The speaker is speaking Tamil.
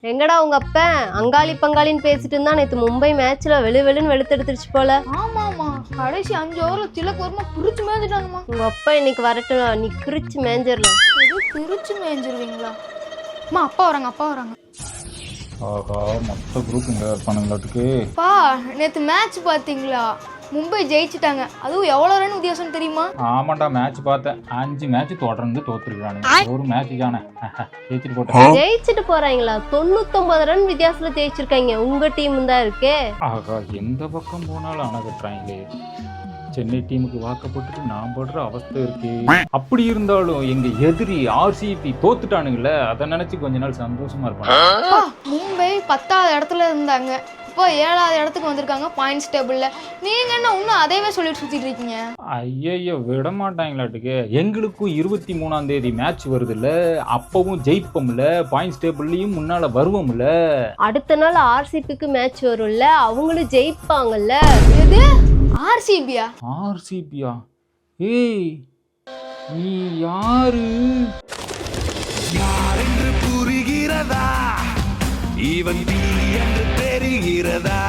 எங்கடா உங்க அப்ப அங்காளி பங்காளின்னு பேசிட்டு இருந்தா நேத்து மும்பை மேட்ச்ல வெளுன்னு வெளுத்தெடுத்துருச்சு போல. ஆமாமா, கடைசி 5 ஓவர்ல திலக் வர்மா பிரிச்சு மேய்ஞ்சிட்டாங்கம்மா. உங்க அப்பா இன்னைக்கு வரட்டும், நீ கிரிச்சு மேஞ்சர்லாம். பிரிச்சு மேய்ஞ்சிருவீங்களா? அம்மா அப்பா வராங்க. ஆகா, மொத்த குரூப் இங்கே இருப்பானுங்களாட்டுக்கு. பா, நேற்று மேட்ச் பார்த்தீங்களா? மும்பை ஜெயிச்சிட்டாங்க. அதுவும் எவ்வளோ ரன் வித்தியாசம் தெரியுமா? ஆமாண்டா, மேட்ச் பார்த்தேன். 5 மேட்ச் தொடர்ந்து தோத்துருக்கானுங்க. ஒரு மேட்ச் தானே ஜெயிச்சுட்டு போட்டேன். ஜெயிச்சுட்டு போறாங்களா? 99 ரன் வித்தியாசத்துல ஜெயிச்சிருக்காங்க. உங்க டீம் தான் இருக்கே. ஆகா, எந்த பக்கம் போனாலும் அணகட்டுறாங்களே. சென்னை டீமுக்கு வாக்கப்பட்டுட்டு நான் படுற அவஸ்தை இருக்கு. அப்படி இருந்தாலும் எங்க எதிரி ஆர்சிபி தோத்துட்டானுங்களே, அதை நினைச்சு கொஞ்ச நாள் சந்தோஷமா இருப்பாங்க. மும்பை 10வது இடத்துல இருந்தாங்க, இப்போ 7வது இடத்துக்கு வந்திருக்காங்க பாயிண்ட்ஸ் டேபிள்ல. நீங்க என்ன இன்னும் அதையவே சொல்லிட்டு சுத்திட்டு இருக்கீங்க? ஐயோ, விட மாட்டாங்களாட்டுக்கு. எங்களுக்கும் 23ஆம் தேதி மேட்ச் வருதுல்ல, அப்பவும் ஜெயிப்போம்ல, பாயிண்ட்ஸ் டேபிள்லயும் முன்னால வருவோம்ல. அடுத்த நாள் ஆர்சிபிக்கு மேட்ச் வரும்ல, அவங்களும் ஜெயிப்பாங்கல்ல. எது ஆர்சிபியா? ஆர்சிபியா? ஏய், நீ யாரு? யாரென்று புரிகிறதா? இவன் தீ என்று தெரிகிறதா?